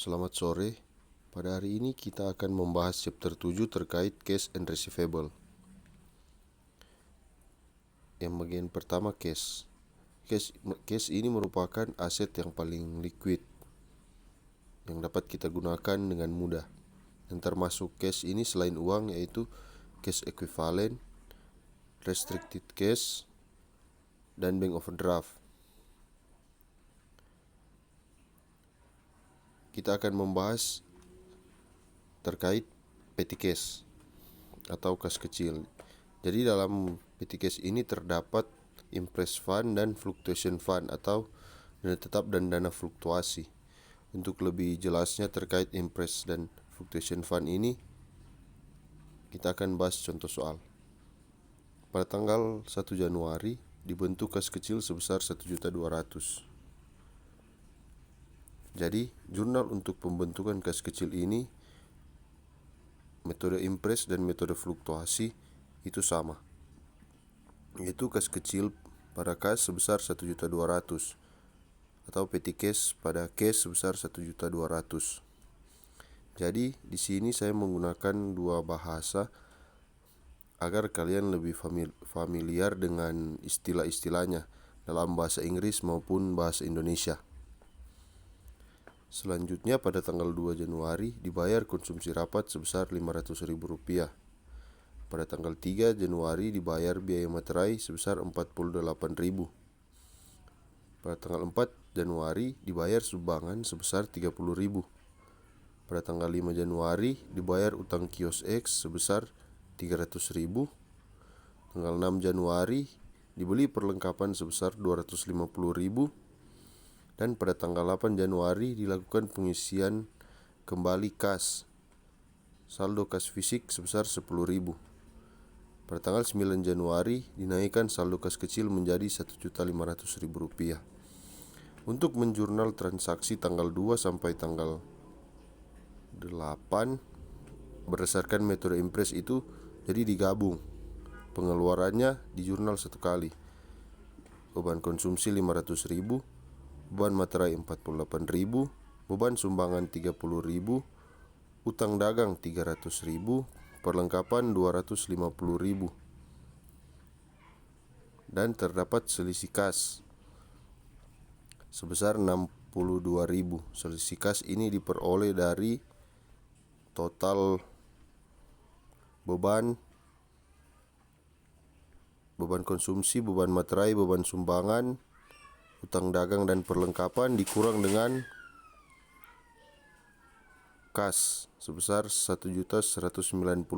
Selamat sore. Pada hari ini kita akan membahas chapter 7 terkait cash and receivable. Yang bagian pertama cash. Cash ini merupakan aset yang paling liquid yang dapat kita gunakan dengan mudah. Yang termasuk cash ini selain uang yaitu cash equivalent, restricted cash, dan bank overdraft. Kita akan membahas terkait petty cash atau kas kecil. Jadi dalam petty cash ini terdapat imprest fund dan fluctuation fund atau dana tetap dan dana fluktuasi. Untuk lebih jelasnya terkait imprest dan fluctuation fund ini, kita akan bahas contoh soal. Pada tanggal 1 Januari dibentuk kas kecil sebesar 1.200.000. Jadi, jurnal untuk pembentukan kas kecil ini, metode imprest dan metode fluktuasi itu sama, yaitu kas kecil pada kas sebesar 1.200.000 atau petty cash pada cash sebesar 1.200.000. Jadi, di sini saya menggunakan dua bahasa agar kalian lebih familiar dengan istilah-istilahnya dalam bahasa Inggris maupun bahasa Indonesia. Selanjutnya pada tanggal 2 Januari dibayar konsumsi rapat sebesar Rp500.000. Pada tanggal 3 Januari dibayar biaya materai sebesar Rp48.000. Pada tanggal 4 Januari dibayar sumbangan sebesar Rp30.000. Pada tanggal 5 Januari dibayar utang kios X sebesar Rp300.000. Tanggal 6 Januari dibeli perlengkapan sebesar Rp250.000. Dan pada tanggal 8 Januari dilakukan pengisian kembali kas saldo kas fisik sebesar Rp10.000. Pada tanggal 9 Januari dinaikkan saldo kas kecil menjadi Rp1.500.000. Untuk menjurnal transaksi tanggal 2 sampai tanggal 8 berdasarkan metode imprest itu, jadi digabung. Pengeluarannya di jurnal satu kali. Beban konsumsi Rp500.000, beban materai Rp48.000, beban sumbangan Rp30.000, utang dagang Rp300.000, perlengkapan Rp250.000. Dan terdapat selisih kas sebesar Rp62.000. Selisih kas ini diperoleh dari total beban konsumsi, beban materai, beban sumbangan, utang dagang dan perlengkapan dikurang dengan kas sebesar Rp1.190.000.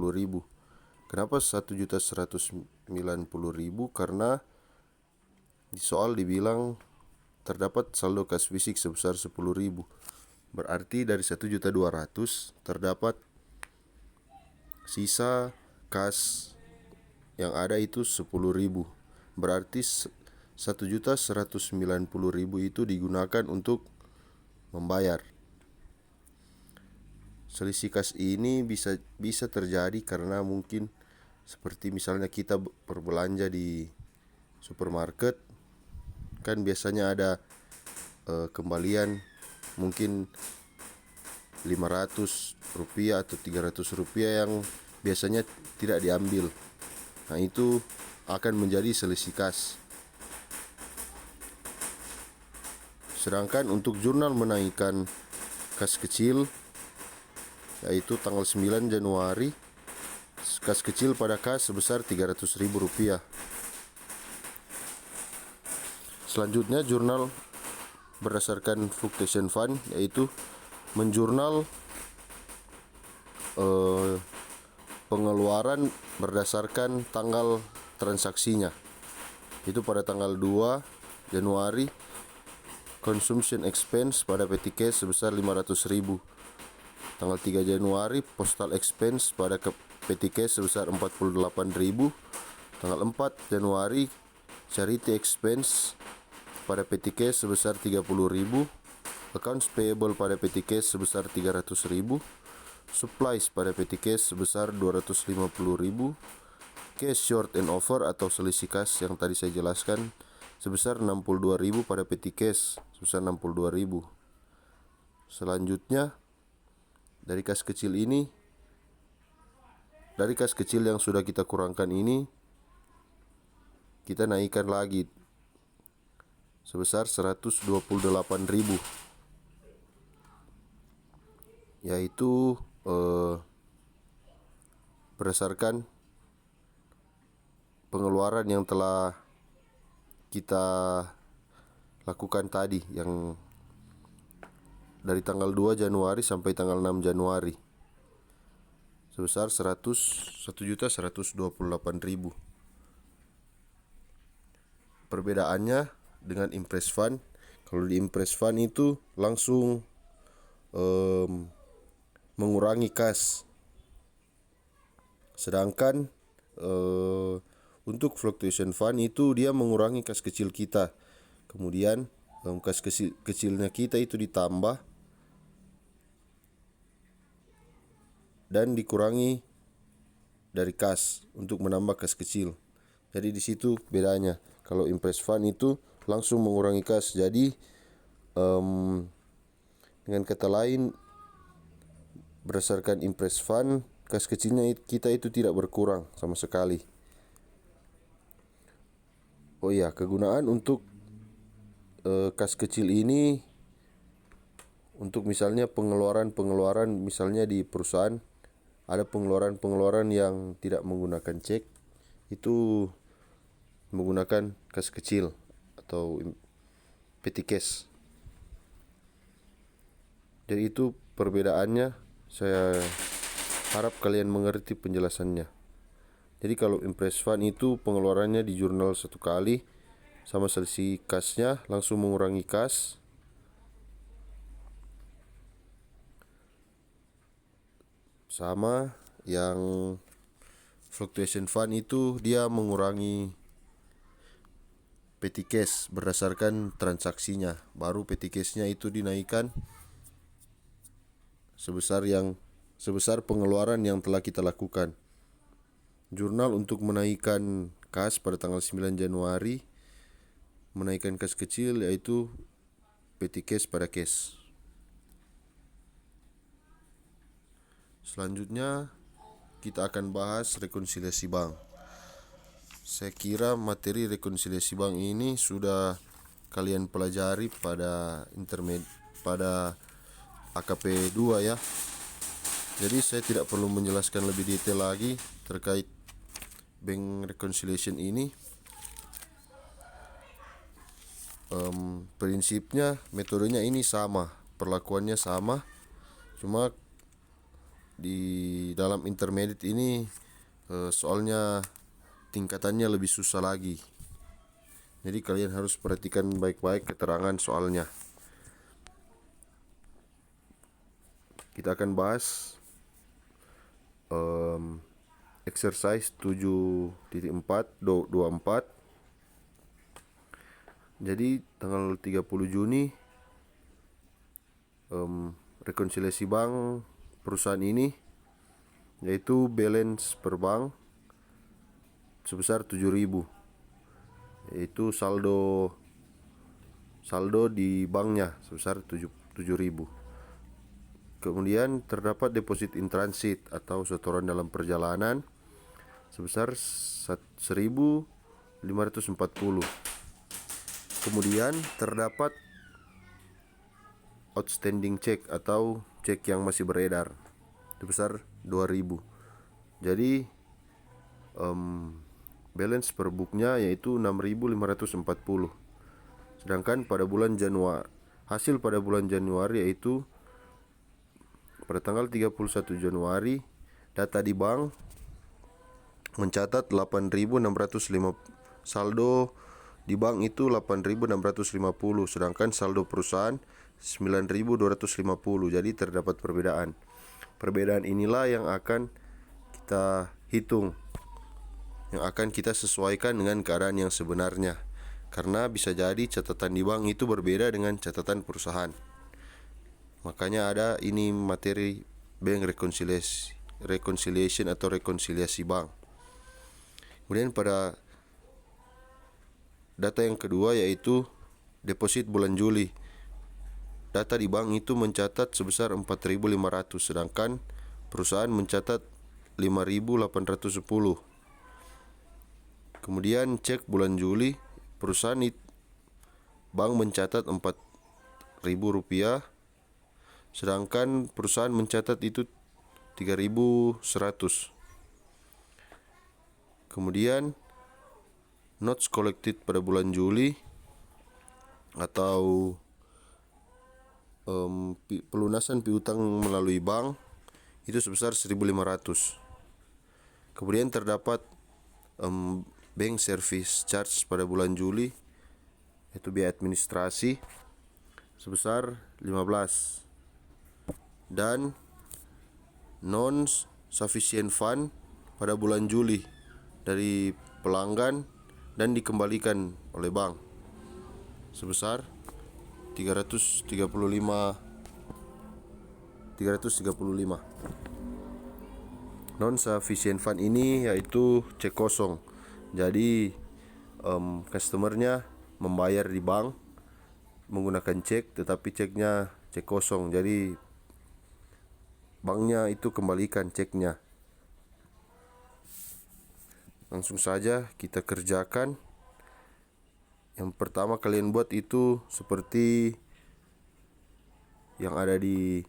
Kenapa Rp1.190.000? Karena di soal dibilang terdapat saldo kas fisik sebesar Rp10.000. Berarti dari Rp1.200.000 terdapat sisa kas yang ada itu Rp10.000. Berarti Rp1.190.000 itu digunakan untuk membayar. Selisih kas ini bisa terjadi karena mungkin seperti misalnya kita berbelanja di supermarket, kan biasanya ada kembalian mungkin Rp500 atau Rp300 yang biasanya tidak diambil. Nah, itu akan menjadi selisih kas. Sedangkan untuk jurnal menaikkan kas kecil, yaitu tanggal 9 Januari, kas kecil pada kas sebesar Rp300.000. Selanjutnya jurnal berdasarkan fluctuation fund, yaitu menjurnal pengeluaran berdasarkan tanggal transaksinya. Itu pada tanggal 2 Januari consumption expense pada petty cash sebesar Rp500.000. Tanggal 3 Januari postal expense pada petty cash sebesar Rp48.000. Tanggal 4 Januari charity expense pada petty cash sebesar Rp30.000. Accounts payable pada petty cash sebesar Rp300.000. Supplies pada petty cash sebesar Rp250.000. Cash short and over atau selisih kas yang tadi saya jelaskan sebesar Rp62.000 pada petty cash sebesar Rp62.000. Selanjutnya dari kas kecil yang sudah kita kurangkan ini, kita naikkan lagi sebesar 128.000, yaitu berdasarkan pengeluaran yang telah kita lakukan tadi, yang dari tanggal 2 Januari sampai tanggal 6 Januari sebesar 1.128.000. Perbedaannya dengan Impress Fund, kalau di Impress Fund itu langsung mengurangi kas, sedangkan untuk Fluctuation Fund itu dia mengurangi kas kecil kita, kemudian kas kecilnya kita itu ditambah dan dikurangi dari kas untuk menambah kas kecil. Jadi di situ bedanya. Kalau Impress Fund itu langsung mengurangi kas. Jadi dengan kata lain, berdasarkan Impress Fund, kas kecilnya kita itu tidak berkurang sama sekali. Oh iya, kegunaan untuk kas kecil ini untuk misalnya pengeluaran misalnya di perusahaan ada pengeluaran yang tidak menggunakan cek, itu menggunakan kas kecil atau petty cash. Jadi itu perbedaannya, saya harap kalian mengerti penjelasannya. Jadi kalau Impress Fund itu pengeluarannya di jurnal 1 kali, sama selisih kasnya langsung mengurangi kas. Sama yang Fluctuation Fund itu dia mengurangi petty cash berdasarkan transaksinya, baru petty cashnya itu dinaikkan sebesar pengeluaran yang telah kita lakukan. Jurnal untuk menaikkan kas pada tanggal 9 Januari, menaikkan kas kecil yaitu petty cash pada cash. Selanjutnya kita akan bahas rekonsiliasi bank. Saya kira materi rekonsiliasi bank ini sudah kalian pelajari pada pada AKP 2 ya. Jadi saya tidak perlu menjelaskan lebih detail lagi terkait bank reconciliation ini. Prinsipnya, metodenya ini sama, perlakuannya sama, cuma di dalam intermediate ini soalnya tingkatannya lebih susah lagi. Jadi kalian harus perhatikan baik-baik keterangan soalnya. Kita akan bahas exercise 7.424. Jadi tanggal 30 Juni rekonsiliasi bank perusahaan ini, yaitu balance per bank sebesar 7.000, yaitu saldo di banknya sebesar 7.000. Kemudian terdapat deposit in transit atau setoran dalam perjalanan sebesar 1.540. Kemudian terdapat outstanding check atau cek yang masih beredar sebesar 2.000. Jadi balance per booknya yaitu 6.540. Sedangkan pada bulan Januari, hasil pada bulan Januari yaitu pada tanggal 31 Januari, data di bank mencatat 8.650. Saldo di bank itu 8.650, sedangkan saldo perusahaan 9.250. Jadi terdapat perbedaan. Perbedaan inilah yang akan kita hitung, yang akan kita sesuaikan dengan keadaan yang sebenarnya. Karena bisa jadi catatan di bank itu berbeda dengan catatan perusahaan. Makanya ada ini materi bank reconciliation atau rekonsiliasi bank. Kemudian pada data yang kedua yaitu deposit bulan Juli. data di bank itu mencatat sebesar 4.500, sedangkan perusahaan mencatat 5.810. Kemudian cek bulan Juli, bank mencatat 4.000 rupiah, sedangkan perusahaan mencatat itu 3.100. Kemudian notes collected pada bulan Juli atau pelunasan piutang melalui bank itu sebesar 1.500. Kemudian terdapat bank service charge pada bulan Juli, yaitu biaya administrasi sebesar 15, dan non sufficient fund pada bulan Juli dari pelanggan dan dikembalikan oleh bank sebesar 335. Non sufficient fund ini yaitu cek kosong. Jadi customernya membayar di bank menggunakan cek, tetapi ceknya cek kosong. Jadi banknya itu kembalikan ceknya. Langsung saja kita kerjakan. Yang pertama kalian buat itu seperti yang ada di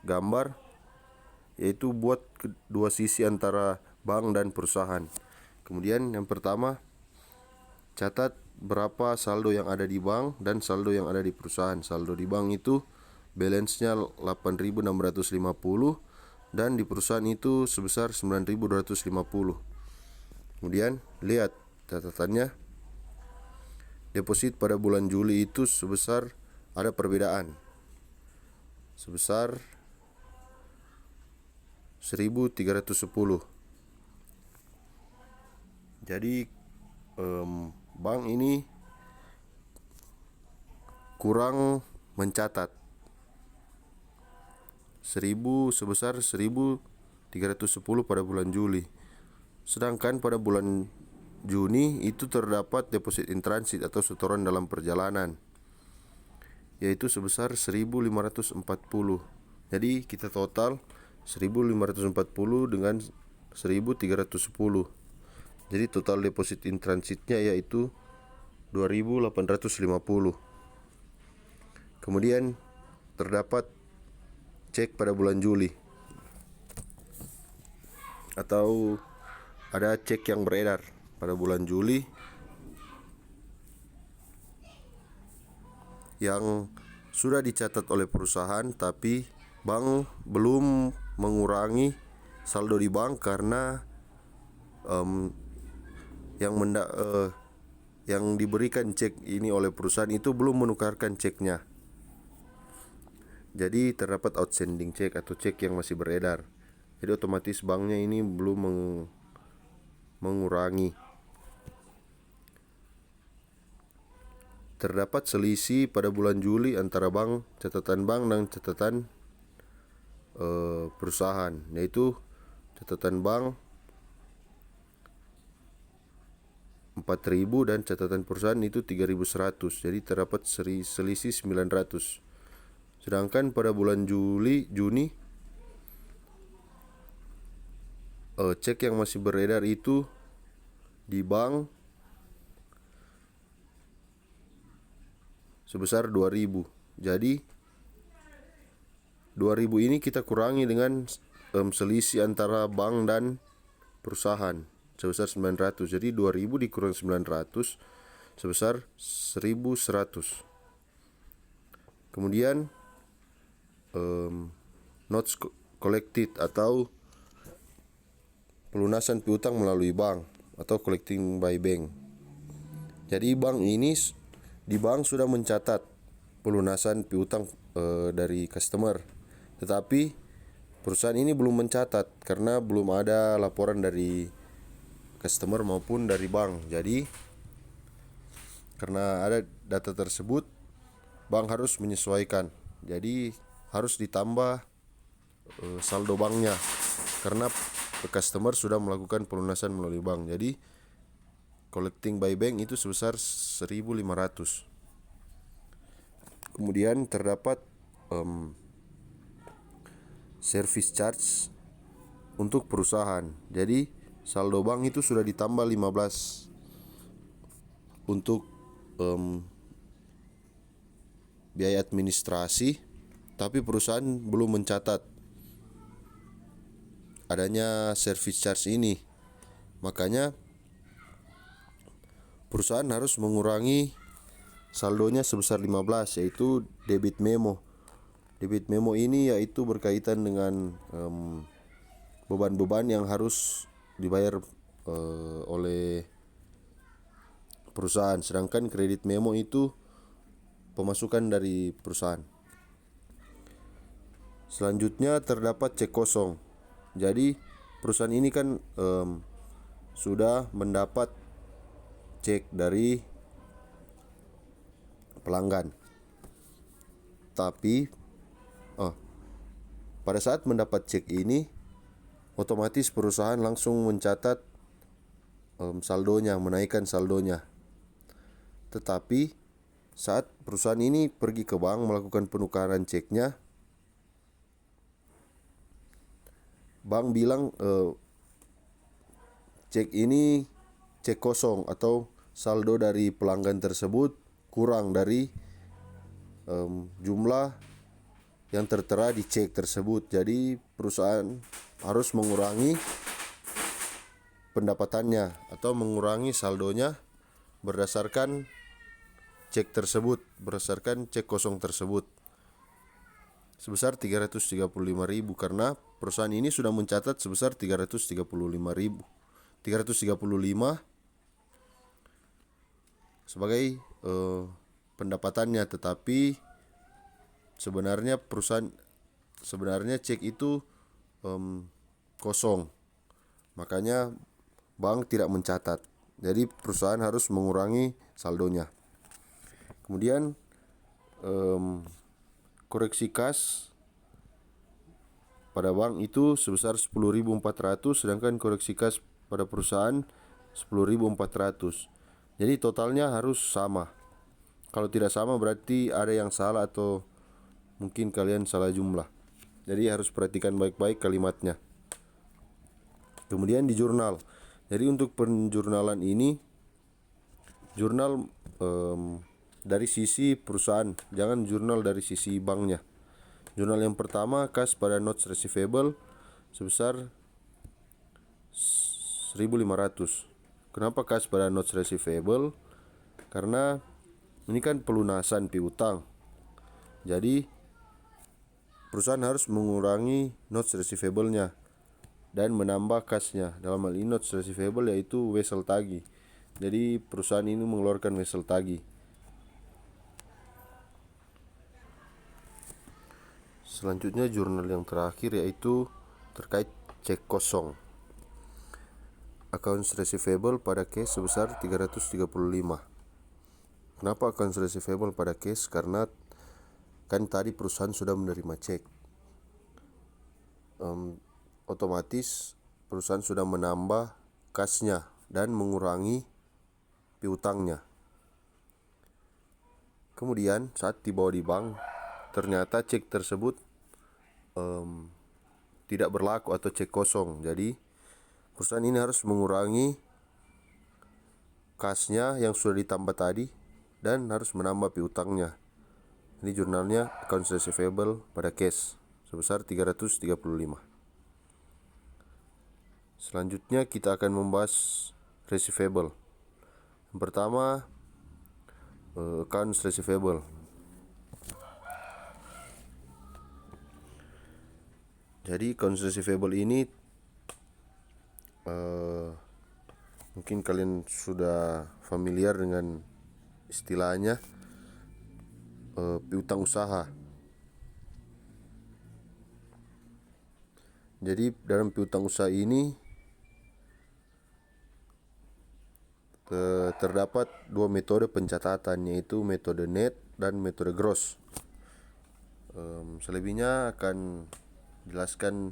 gambar, yaitu buat kedua sisi antara bank dan perusahaan. Kemudian yang pertama, catat berapa saldo yang ada di bank dan saldo yang ada di perusahaan. Saldo di bank itu balance-nya 8.650 dan di perusahaan itu sebesar 9.250. Kemudian lihat catatannya. Deposit pada bulan Juli itu sebesar, ada perbedaan sebesar 1.310. Jadi bank ini kurang mencatat sebesar 1.310 pada bulan Juli. Sedangkan pada bulan Juni itu terdapat deposit in transit atau setoran dalam perjalanan, yaitu sebesar 1.540. Jadi kita total 1.540 dengan 1.310. Jadi total deposit in transitnya yaitu 2.850. Kemudian terdapat cek pada bulan Juli, atau ada cek yang beredar pada bulan Juli yang sudah dicatat oleh perusahaan, tapi bank belum mengurangi saldo di bank karena yang diberikan cek ini oleh perusahaan itu belum menukarkan ceknya. Jadi terdapat outstanding cek atau cek yang masih beredar. Jadi otomatis banknya ini belum mengurangi. Terdapat selisih pada bulan Juli antara catatan bank dan catatan perusahaan, yaitu catatan bank 4.000 dan catatan perusahaan itu 3.100. Jadi terdapat selisih 900. Sedangkan pada bulan Juni cek yang masih beredar itu di bank sebesar 2.000. Jadi 2.000 ini kita kurangi dengan selisih antara bank dan perusahaan sebesar 900. Jadi 2.000 dikurang 900 sebesar 1.100. Kemudian notes collected atau pelunasan piutang melalui bank atau collecting by bank. Jadi di bank sudah mencatat pelunasan piutang dari customer, tetapi perusahaan ini belum mencatat karena belum ada laporan dari customer maupun dari bank. Jadi karena ada data tersebut, bank harus menyesuaikan. Jadi harus ditambah saldo banknya karena customer sudah melakukan pelunasan melalui bank. Jadi collecting by bank itu sebesar 1.500. Kemudian terdapat service charge untuk perusahaan. Jadi saldo bank itu sudah ditambah 15 untuk biaya administrasi, tapi perusahaan belum mencatat adanya service charge ini. Makanya perusahaan harus mengurangi saldonya sebesar 15, yaitu debit memo. Debit memo ini yaitu berkaitan dengan beban-beban yang harus dibayar oleh perusahaan, sedangkan kredit memo itu pemasukan dari perusahaan. Selanjutnya terdapat cek kosong. Jadi perusahaan ini kan sudah mendapat cek dari pelanggan, tapi pada saat mendapat cek ini otomatis perusahaan langsung mencatat saldonya, menaikkan saldonya. Tetapi saat perusahaan ini pergi ke bank melakukan penukaran ceknya, bank bilang cek ini cek kosong atau saldo dari pelanggan tersebut kurang dari jumlah yang tertera di cek tersebut. Jadi perusahaan harus mengurangi pendapatannya atau mengurangi saldonya berdasarkan cek tersebut, berdasarkan cek kosong tersebut sebesar 335.000, karena perusahaan ini sudah mencatat sebesar 335 sebagai pendapatannya, tetapi sebenarnya cek itu kosong. Makanya bank tidak mencatat. Jadi perusahaan harus mengurangi saldonya. Kemudian koreksi kas pada bank itu sebesar 10.400, sedangkan koreksi kas pada perusahaan 10.400. Jadi totalnya harus sama. Kalau tidak sama berarti ada yang salah atau mungkin kalian salah jumlah. Jadi harus perhatikan baik-baik kalimatnya. Kemudian di jurnal. Jadi untuk penjurnalan ini, jurnal dari sisi perusahaan, jangan jurnal dari sisi banknya. Jurnal yang pertama, kas pada notes receivable sebesar 1.500. Kenapa kas pada notes receivable? Karena ini kan pelunasan piutang. Jadi perusahaan harus mengurangi notes receivable-nya dan menambah kasnya. Dalam hal ini notes receivable yaitu wesel tagih. Jadi perusahaan ini mengeluarkan wesel tagih. Selanjutnya jurnal yang terakhir yaitu terkait cek kosong. Accounts receivable pada cash sebesar 335. Kenapa accounts receivable pada cash? Karena kan tadi perusahaan sudah menerima cek. Otomatis perusahaan sudah menambah kasnya dan mengurangi piutangnya. Kemudian saat dibawa di bank, ternyata cek tersebut tidak berlaku atau cek kosong. Jadi perusahaan ini harus mengurangi kasnya yang sudah ditambah tadi dan harus menambah piutangnya. Ini jurnalnya accounts receivable pada cash sebesar 335. Selanjutnya kita akan membahas receivable. Yang pertama, accounts receivable. Jadi accounts receivable ini mungkin kalian sudah familiar dengan istilahnya piutang usaha. Jadi dalam piutang usaha ini terdapat dua metode pencatatan, yaitu metode net dan metode gross. Selebihnya akan jelaskan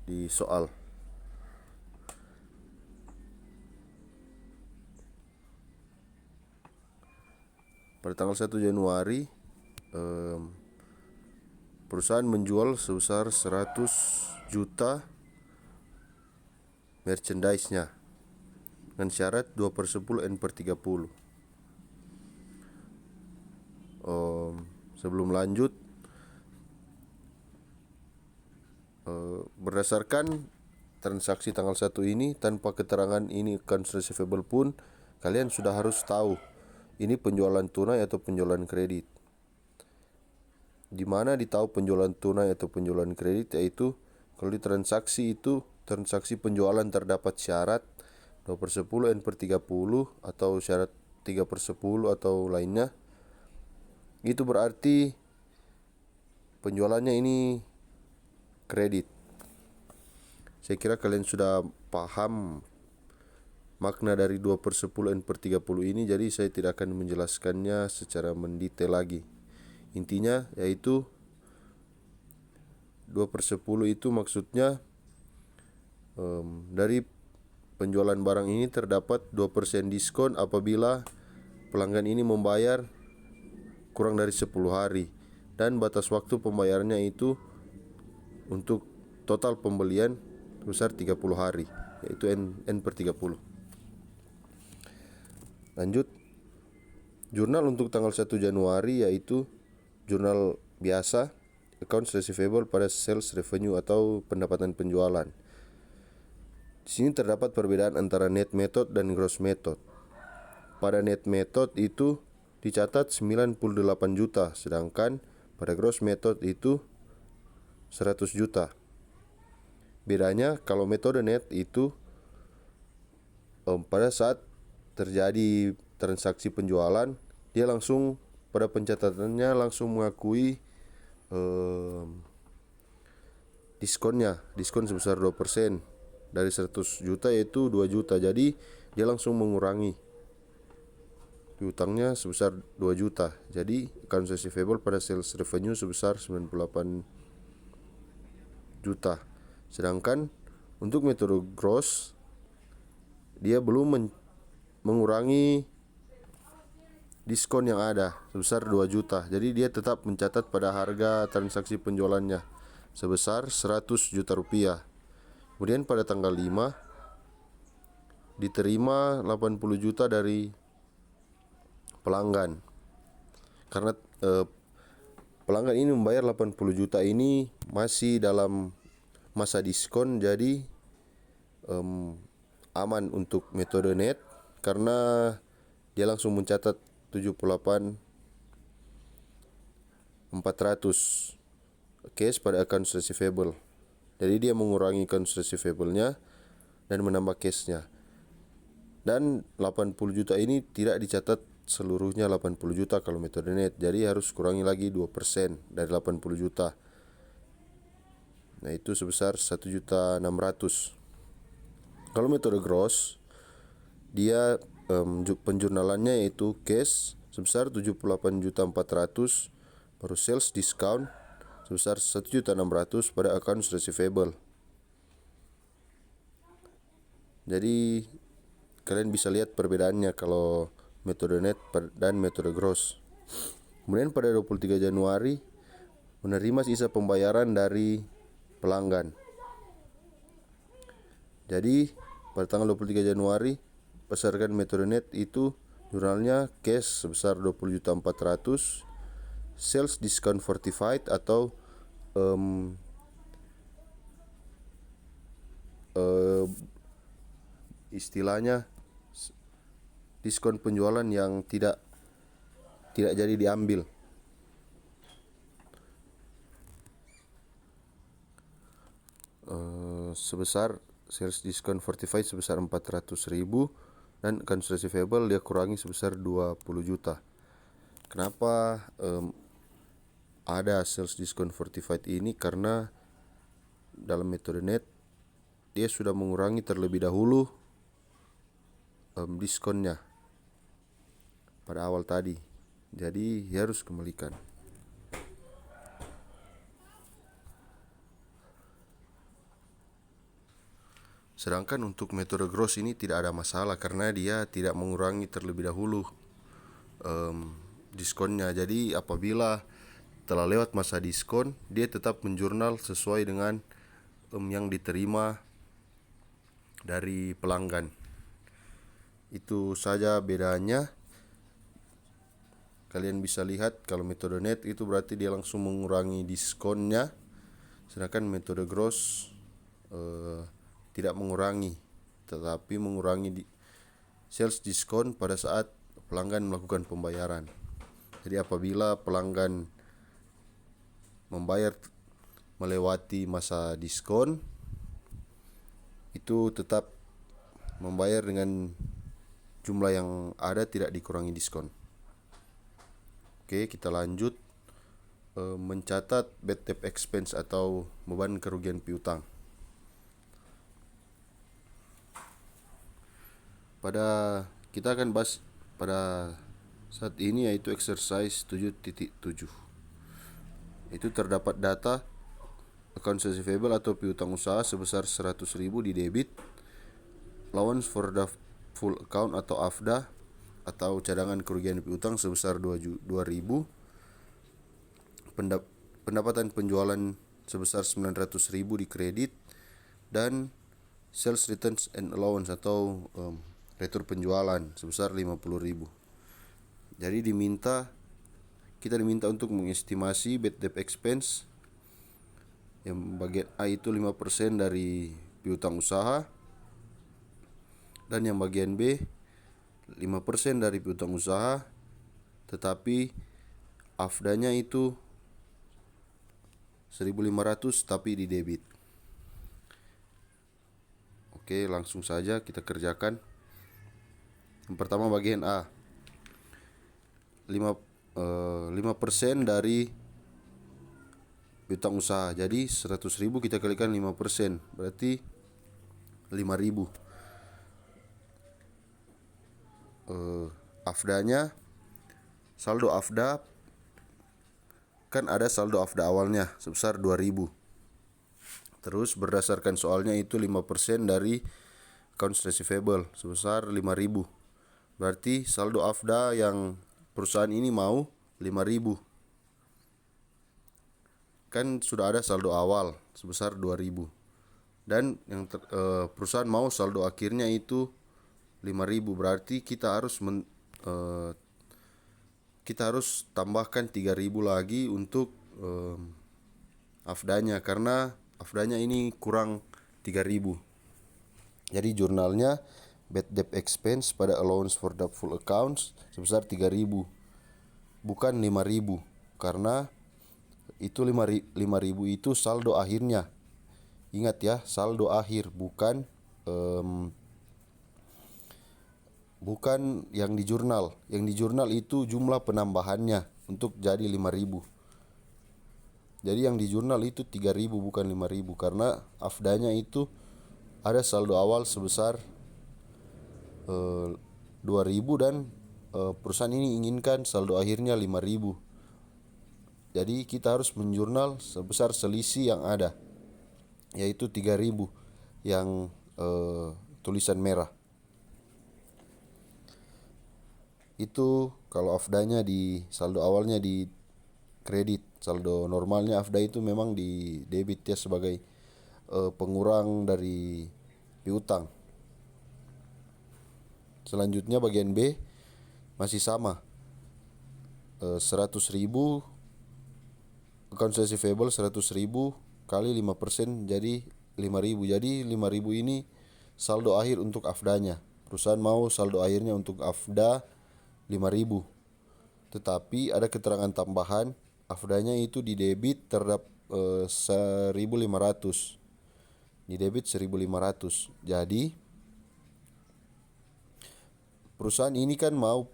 di soal. Pada tanggal 1 Januari perusahaan menjual sebesar 100 juta merchandise-nya dengan syarat 2/10 N/30. Sebelum lanjut, berdasarkan transaksi tanggal 1 ini, tanpa keterangan ini accounts receivable pun kalian sudah harus tahu ini penjualan tunai atau penjualan kredit. Di mana ditahu penjualan tunai atau penjualan kredit, yaitu kalau di transaksi itu, transaksi penjualan terdapat syarat 2/10 N/30 atau syarat 3/10 atau lainnya, itu berarti penjualannya ini kredit. Saya kira kalian sudah paham makna dari 2/10 N/30 ini, jadi saya tidak akan menjelaskannya secara mendetail lagi. Intinya yaitu 2/10 itu maksudnya dari penjualan barang ini terdapat 2% diskon apabila pelanggan ini membayar kurang dari 10 hari, dan batas waktu pembayarannya itu untuk total pembelian sebesar 30 hari, yaitu N/30. Lanjut, jurnal untuk tanggal 1 Januari yaitu jurnal biasa, accounts receivable pada sales revenue atau pendapatan penjualan. Di sini terdapat perbedaan antara net method dan gross method. Pada net method itu dicatat 98 juta, sedangkan pada gross method itu 100 juta. Bedanya kalau metode net itu pada saat terjadi transaksi penjualan, dia langsung pada pencatatannya langsung mengakui diskon sebesar 2%. Dari 100 juta yaitu 2 juta, jadi dia langsung mengurangi piutangnya sebesar 2 juta. Jadi accounts receivable pada sales revenue sebesar 98 juta. Sedangkan untuk metode gross, dia belum mengurangi diskon yang ada sebesar 2 juta. Jadi dia tetap mencatat pada harga transaksi penjualannya sebesar 100 juta rupiah. Kemudian pada tanggal 5 diterima 80 juta dari pelanggan. Karena pelanggan ini membayar 80 juta ini masih dalam masa diskon, jadi aman untuk metode net karena dia langsung mencatat 78.400 cash pada accounts receivable. Jadi dia mengurangi accounts receivable-nya dan menambah cash-nya. Dan 80 juta ini tidak dicatat seluruhnya 80 juta kalau metode net. Jadi harus kurangi lagi 2% dari 80 juta. Nah, itu sebesar 1.600.000. Kalau metode gross, dia penjurnalannya yaitu cash sebesar 78.400.000, baru sales discount sebesar 1.600.000 pada accounts receivable. Jadi kalian bisa lihat perbedaannya kalau metode net dan metode gross. Kemudian pada 23 Januari menerima sisa pembayaran dari pelanggan. Jadi pada tanggal 23 Januari berdasarkan metode net itu jurnalnya cash sebesar 20.400.000, sales discount fortified atau istilahnya diskon penjualan yang tidak jadi diambil. Sebesar sales discount fortified sebesar 400.000 dan accounts receivable dia kurangi sebesar 20 juta. Kenapa ada sales discount fortified ini? Karena dalam metode net dia sudah mengurangi terlebih dahulu diskonnya pada awal tadi, jadi dia harus kembalikan. Sedangkan untuk metode gross ini tidak ada masalah karena dia tidak mengurangi terlebih dahulu diskonnya. Jadi apabila telah lewat masa diskon, dia tetap menjurnal sesuai dengan yang diterima dari pelanggan. Itu saja bedanya. Kalian bisa lihat kalau metode net itu berarti dia langsung mengurangi diskonnya, sedangkan metode gross tidak mengurangi, tetapi mengurangi sales diskon pada saat pelanggan melakukan pembayaran. Jadi apabila pelanggan membayar melewati masa diskon, itu tetap membayar dengan jumlah yang ada, tidak dikurangi diskon. Oke, kita lanjut mencatat bad debt expense atau beban kerugian piutang. Kita akan bahas pada saat ini yaitu exercise 7.7. Itu terdapat data accounts receivable atau piutang usaha sebesar 100.000 di debit, allowance for doubtful account atau AFDA atau cadangan kerugian piutang sebesar 2.000, pendapatan penjualan sebesar 900.000 di kredit, dan sales returns and allowance atau retur penjualan sebesar 50.000. Jadi kita diminta untuk mengestimasi bad debt expense yang bagian A itu 5% dari piutang usaha, dan yang bagian B 5% dari piutang usaha, tetapi AFDA-nya itu 1.500 tapi di debit. Oke, langsung saja kita kerjakan. Yang pertama bagian A, 5% dari piutang usaha. Jadi 100.000 kita kalikan 5%, berarti 5.000. AFDA-nya, saldo AFDA kan ada saldo AFDA awalnya sebesar 2.000. Terus berdasarkan soalnya itu 5% dari accounts receivable sebesar 5.000. Berarti saldo AFDA yang perusahaan ini mau 5.000. Kan sudah ada saldo awal sebesar 2.000. Dan yang perusahaan mau saldo akhirnya itu 5.000. Berarti kita harus tambahkan 3.000 lagi untuk AFDA-nya, karena AFDA-nya ini kurang 3.000. Jadi jurnalnya bad debt expense pada allowance for doubtful accounts sebesar 3.000, bukan 5.000, karena itu 5.000 itu saldo akhirnya. Ingat ya, saldo akhir, bukan yang di jurnal. Yang di jurnal itu jumlah penambahannya untuk jadi 5.000. Jadi yang di jurnal itu 3.000 bukan 5.000, karena AFDA-nya itu ada saldo awal sebesar 2.000 dan perusahaan ini inginkan saldo akhirnya 5.000. Jadi kita harus menjurnal sebesar selisih yang ada, yaitu 3.000 yang tulisan merah. Itu kalau AFDA-nya di saldo awalnya di kredit, saldo normalnya AFDA itu memang di debit ya, sebagai pengurang dari piutang. Selanjutnya bagian B masih sama, 100.000 accounts receivable 100.000 kali 5% jadi 5.000. Jadi 5.000 ini saldo akhir untuk AFDA-nya. Perusahaan mau saldo akhirnya untuk AFDA 5.000. Tetapi ada keterangan tambahan, AFDA-nya itu di debit terhadap 1.500. Di debit 1.500. Jadi perusahaan ini kan mau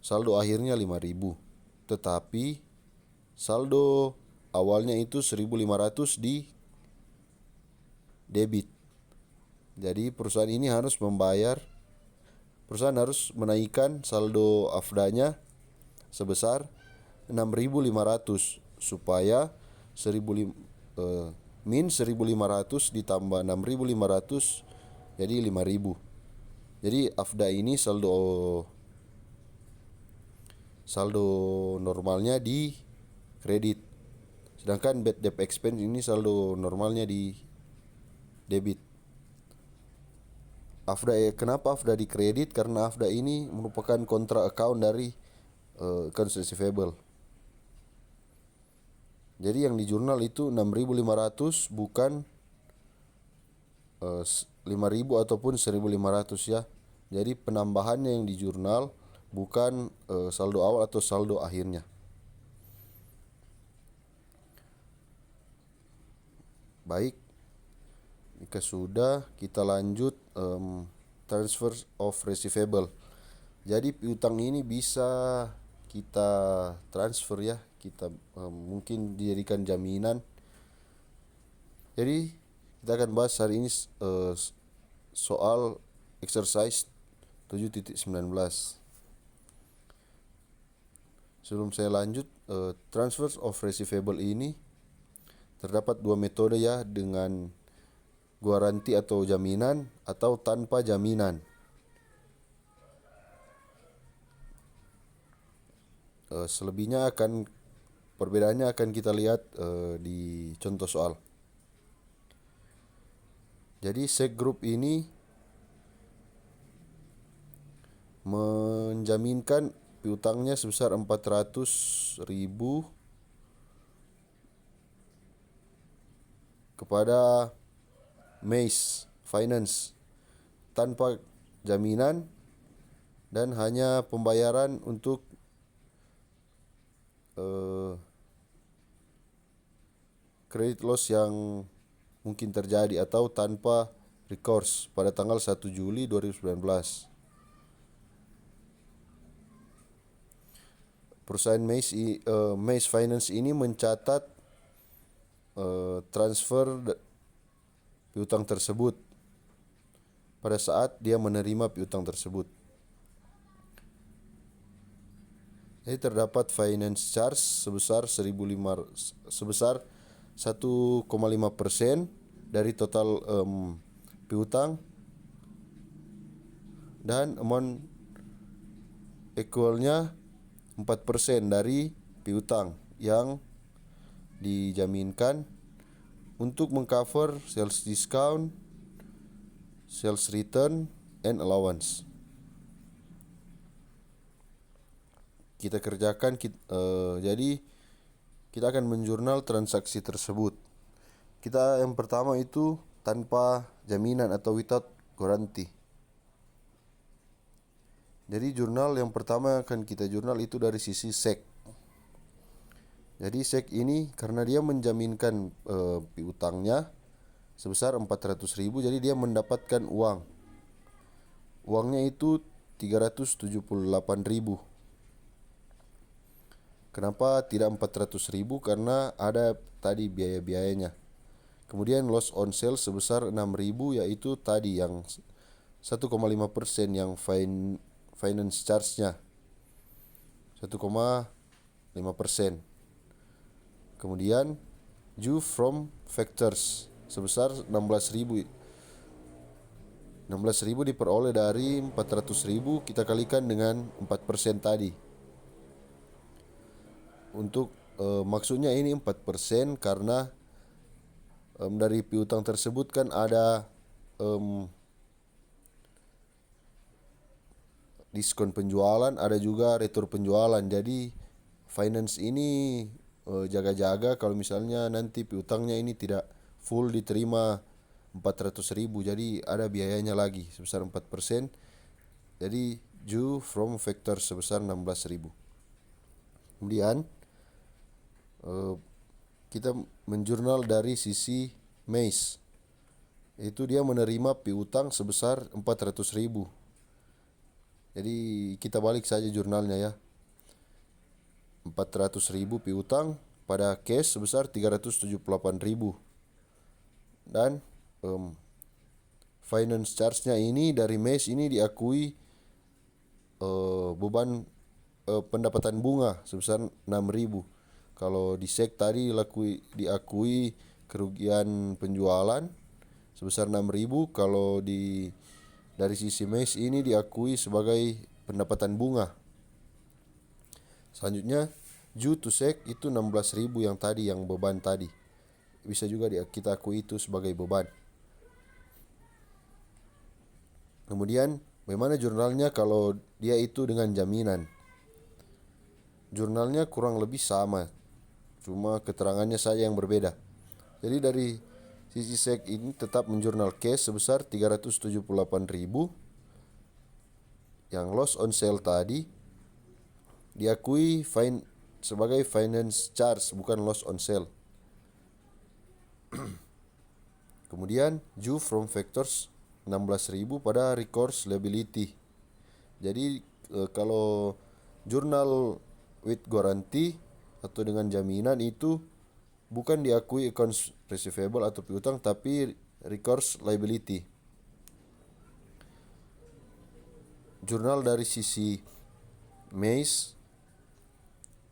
saldo akhirnya 5.000, tetapi saldo awalnya itu 1.500 di debit. Jadi perusahaan harus menaikkan saldo AFDA-nya sebesar 6.500 supaya 1.500 ditambah 6.500 jadi 5.000. Jadi AFDA ini saldo saldo normalnya di kredit. Sedangkan bad debt expense ini saldo normalnya di debit. Kenapa AFDA di kredit? Karena AFDA ini merupakan kontra account dari accounts receivable. Jadi yang di jurnal itu 6.500 bukan 5.000 ataupun 1.500 ya. Jadi penambahannya yang di jurnal bukan saldo awal atau saldo akhirnya. Baik, jika sudah kita lanjut transfer of receivable. Jadi piutang ini bisa kita transfer ya, kita mungkin dijadikan jaminan. Jadi kita akan bahas hari ini soal exercise 7.19. Sebelum saya lanjut, transfer of receivable ini terdapat dua metode ya, dengan garansi atau jaminan atau tanpa jaminan. Selebihnya perbedaannya akan kita lihat di contoh soal. Jadi SEC Group ini menjaminkan piutangnya sebesar 400.000 kepada Mace Finance tanpa jaminan dan hanya pembayaran untuk credit loss yang mungkin terjadi atau tanpa recourse pada tanggal 1 Juli 2019. Perusahaan Mace Finance ini mencatat transfer piutang tersebut pada saat dia menerima piutang tersebut. Jadi terdapat finance charge sebesar 1,5% dari total piutang dan amount equalnya 4% dari piutang yang dijaminkan untuk mengcover sales discount, sales return, and allowance. Kita kerjakan, jadi kita akan menjurnal transaksi tersebut. Kita yang pertama itu tanpa jaminan atau without guarantee. Jadi jurnal yang pertama akan kita jurnal itu dari sisi SEC. Jadi SEC ini karena dia menjaminkan piutangnya sebesar 400.000, jadi dia mendapatkan uang. Uangnya itu 378.000. Kenapa tidak 400.000? Karena ada tadi biaya-biayanya. Kemudian loss on sale sebesar 6.000, yaitu tadi yang 1,5% yang finance charge-nya 1,5%. Kemudian due from factors sebesar 16.000. 16.000 diperoleh dari 400.000, kita kalikan dengan 4% tadi. Untuk maksudnya ini 4% karena dari piutang tersebut kan ada diskon penjualan, ada juga retur penjualan. Jadi finance ini jaga-jaga kalau misalnya nanti piutangnya ini tidak full diterima 400.000, jadi ada biayanya lagi sebesar 4%. Jadi due from factor sebesar 16.000. Kemudian kita menjurnal dari sisi Mace. Itu dia menerima piutang sebesar 400.000. Jadi kita balik saja jurnalnya ya. 400.000 piutang pada cash sebesar 378.000. Dan finance charge-nya ini dari Mace ini diakui beban pendapatan bunga sebesar 6.000. Kalau di SEC tadi diakui kerugian penjualan sebesar 6.000, kalau dari sisi Mace ini diakui sebagai pendapatan bunga. Selanjutnya due to sec itu 16.000 yang tadi, yang beban tadi. Bisa juga kita akui itu sebagai beban. Kemudian bagaimana jurnalnya kalau dia itu dengan jaminan? Jurnalnya kurang lebih sama, cuma keterangannya saja yang berbeda. Jadi dari sisi sec ini tetap menjurnal cash sebesar 378.000. Yang loss on sale tadi diakui sebagai finance charge, bukan loss on sale. Kemudian due from factors 16.000 pada recourse liability. Jadi kalau jurnal with guarantee atau dengan jaminan itu bukan diakui accounts receivable atau piutang, tapi recourse liability. Jurnal dari sisi MAIS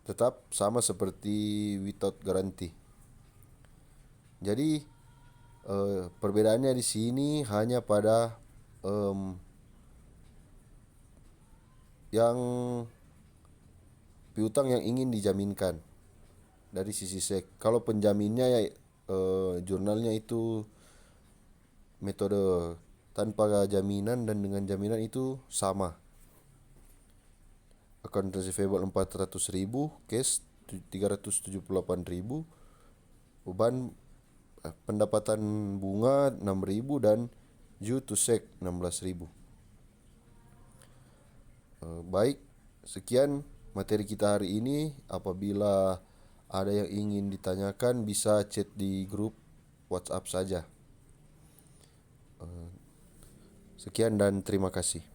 tetap sama seperti without guarantee. Jadi perbedaannya di sini hanya pada yang piutang yang ingin dijaminkan dari sisi sec. Kalau penjaminnya ya jurnalnya itu metode tanpa jaminan dan dengan jaminan itu sama. Account receivable 400.000, cash 378.000, beban pendapatan bunga 6.000 dan due to sec 16.000. Baik, sekian materi kita hari ini. Apabila ada yang ingin ditanyakan bisa chat di grup WhatsApp saja. Sekian dan terima kasih.